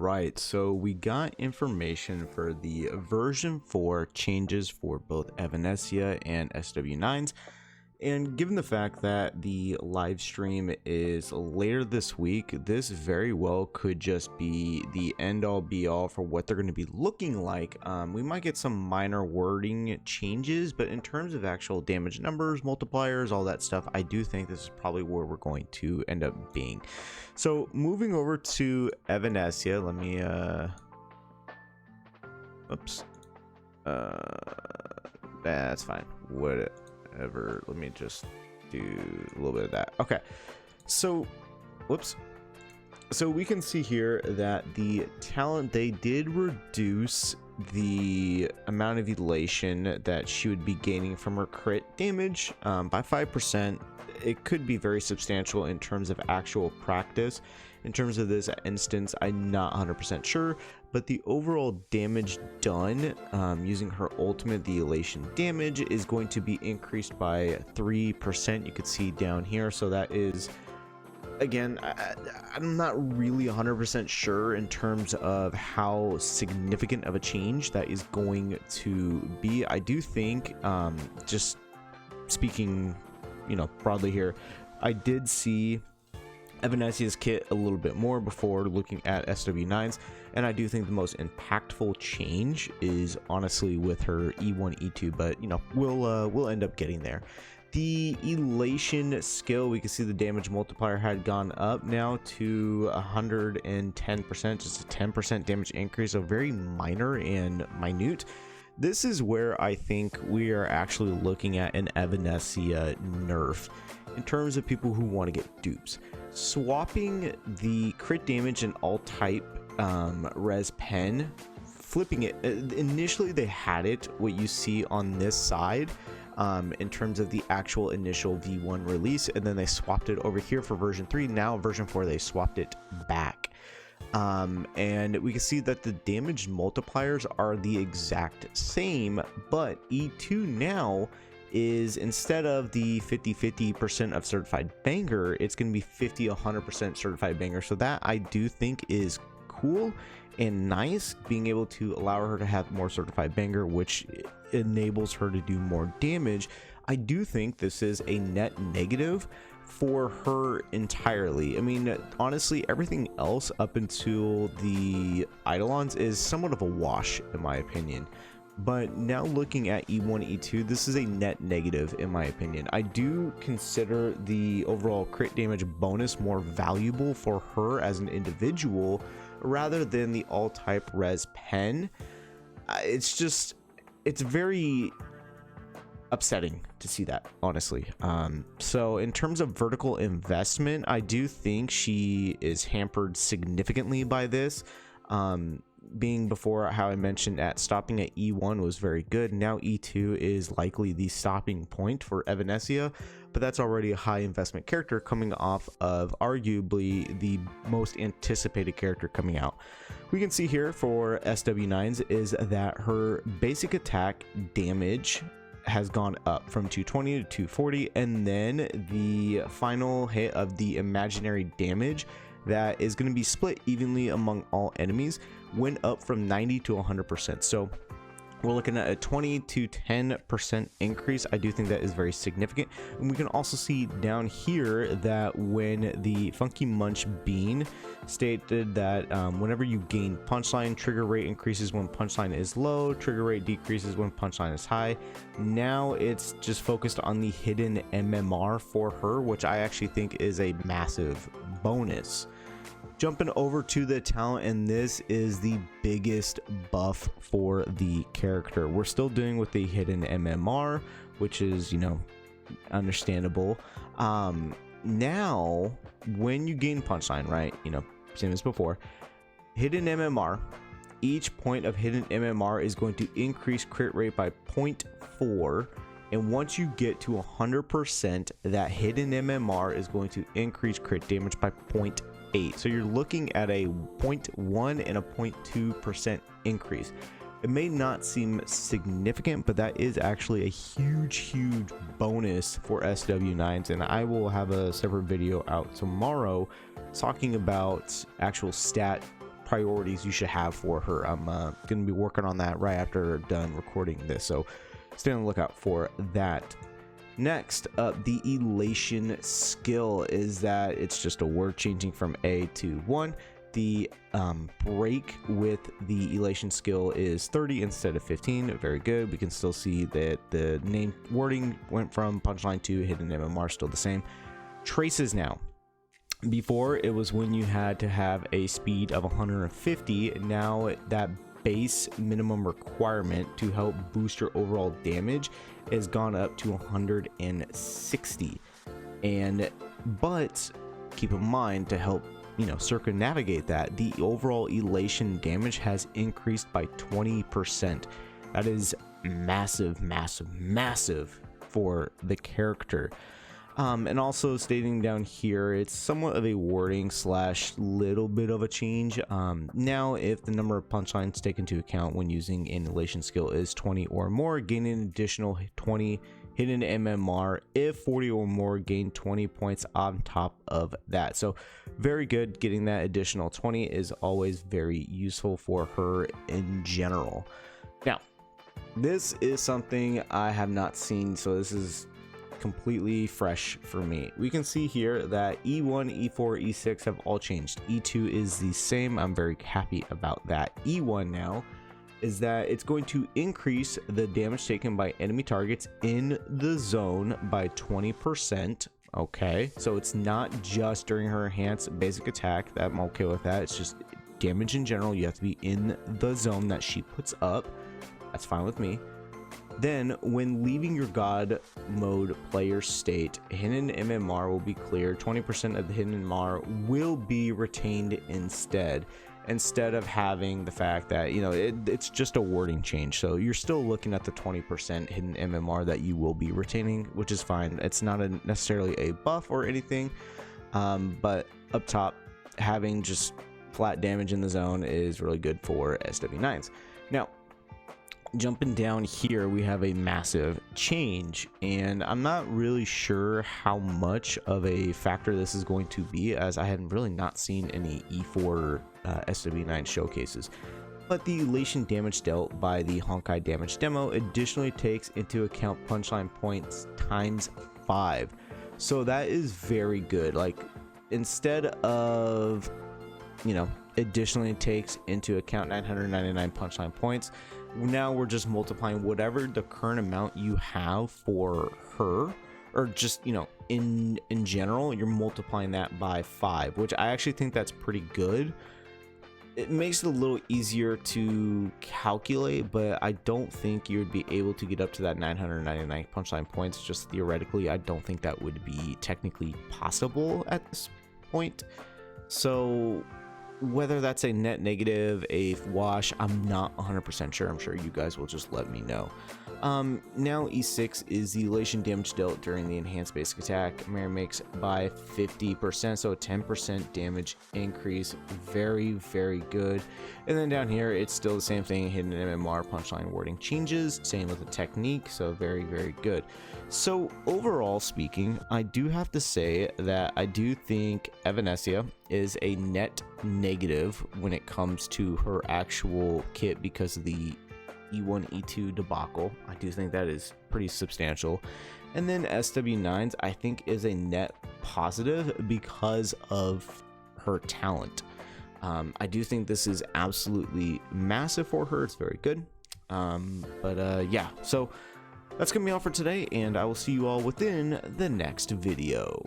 right, so we got information for the version 4 changes for both Evanessia and SW9s, and given the fact that the live stream is later this week, this very well could just be the end-all be-all for what they're going to be looking like. We might get some minor wording changes, but in terms of actual damage numbers, multipliers, all that stuff, I do think this is probably where we're going to end up being. So moving over to Evanessia, let me oops, that's fine, whatever, let me just do a little bit of that. Okay, so whoops, so we can see here that the talent, they did reduce the amount of elation that she would be gaining from her crit damage by 5%. It could be very substantial in terms of actual practice. In terms of this instance, I'm not 100% sure, but the overall damage done using her ultimate, the elation damage, is going to be increased by 3%. You could see down here, so that is, again, I'm not really 100% sure in terms of how significant of a change that is going to be. I do think, just speaking, you know, broadly here, I did see Evanessia's kit a little bit more before looking at SW9s, and I do think the most impactful change is honestly with her E1, E2, but you know, we'll end up getting there. The elation skill, we can see the damage multiplier had gone up now to 110%, just a 10% damage increase, so very minor and minute. This is where I think we are actually looking at an Evanessia nerf in terms of people who want to get dupes. Swapping the crit damage and all type res pen, flipping it, initially they had it what you see on this side in terms of the actual initial V1 release, and then they swapped it over here for version 3. Now version 4 they swapped it back. And we can see that the damage multipliers are the exact same, but E2 now is, instead of the 50-50% of certified banger, it's going to be 50-100% certified banger. So that I do think is cool and nice, being able to allow her to have more certified banger, which enables her to do more damage. I do think this is a net negative for her entirely. I mean, honestly, everything else up until the eidolons is somewhat of a wash in my opinion, but now looking at E1, E2, this is a net negative in my opinion. I do consider the overall crit damage bonus more valuable for her as an individual rather than the all type res pen. It's very upsetting to see that, honestly. So in terms of vertical investment, I do think she is hampered significantly by this. Being before, how I mentioned at stopping at E1 was very good, now E2 is likely the stopping point for Evanessia, but that's already a high investment character coming off of arguably the most anticipated character coming out. We can see here for SW9s is that her basic attack damage has gone up from 220 to 240, and then the final hit of the imaginary damage that is going to be split evenly among all enemies went up from 90 to 100%. So we're looking at a 20 to 10% increase. I do think that is very significant. And we can also see down here that when the Funky Munch Bean stated that whenever you gain punchline, trigger rate increases when punchline is low, trigger rate decreases when punchline is high. Now it's just focused on the hidden MMR for her, which I actually think is a massive bonus. Jumping over to the talent, and this is the biggest buff for the character. We're still doing with the hidden MMR, which is, you know, understandable. Now when you gain punchline, right, you know, same as before, hidden MMR, each point of hidden MMR is going to increase crit rate by 0.4, and once you get to 100%, that hidden MMR is going to increase crit damage by 0.8. So you're looking at a 0.1 and a 0.2% increase. It may not seem significant, but that is actually a huge bonus for SW9s, and I will have a separate video out tomorrow talking about actual stat priorities you should have for her. I'm gonna be working on that right after done recording this, so stay on the lookout for that. Next up, the elation skill is that it's just a word changing from A to 1. The break with the elation skill is 30 instead of 15. Very good. We can still see that the name wording went from punchline to hidden MMR, still the same. Traces now. Before, it was when you had to have a speed of 150. Now that base minimum requirement to help boost your overall damage has gone up to 160. But keep in mind, to help circumnavigate that, the overall elation damage has increased by 20%. That is massive for the character. And also stating down here, it's somewhat of a wording slash little bit of a change. Now, if the number of punchlines taken into account when using an elation skill is 20 or more, gain an additional 20 hidden MMR. If 40 or more, gain 20 points on top of that. So very good. Getting that additional 20 is always very useful for her in general. Now, this is something I have not seen, so this is completely fresh for me. We can see here that E1, E4, E6 have all changed. E2 is the same. I'm very happy about that. E1 now is that it's going to increase the damage taken by enemy targets in the zone by 20%. Okay, so it's not just during her enhanced basic attack. I'm okay with that. It's just damage in general. You have to be in the zone that she puts up. That's fine with me. Then, when leaving your God mode player state, hidden MMR will be cleared. 20% of the hidden MMR will be retained instead of having the fact that, it's just a wording change. So you're still looking at the 20% hidden MMR that you will be retaining, which is fine. It's not necessarily a buff or anything, but up top, having just flat damage in the zone is really good for SW9s. Now, jumping down here, we have a massive change, and I'm not really sure how much of a factor this is going to be, as I had really not seen any E4 SW9 showcases. But the elation damage dealt by the Honkai damage demo additionally takes into account punchline points times 5. So that is very good. Like, instead of, additionally takes into account 999 punchline points, now we're just multiplying whatever the current amount you have for her, or just in general, you're multiplying that by 5, which I actually think that's pretty good. It makes it a little easier to calculate, but I don't think you would be able to get up to that 999 punchline points. Just theoretically, I don't think that would be technically possible at this point. So whether that's a net negative, a wash, I'm not 100% sure. I'm sure you guys will just let me know. Now E6 is the elation damage dealt during the enhanced basic attack. Mary makes by 50%, so a 10% damage increase. Very, very good. And then down here, it's still the same thing. Hidden MMR punchline wording changes. Same with the technique, so very, very good. So overall speaking, I do have to say that I do think Evanessia is a net negative when it comes to her actual kit because of the E1, E2 debacle. I do think that is pretty substantial. And then SW9s, I think, is a net positive because of her talent. I do think this is absolutely massive for her. It's very good. Yeah, so that's gonna be all for today, and I will see you all within the next video.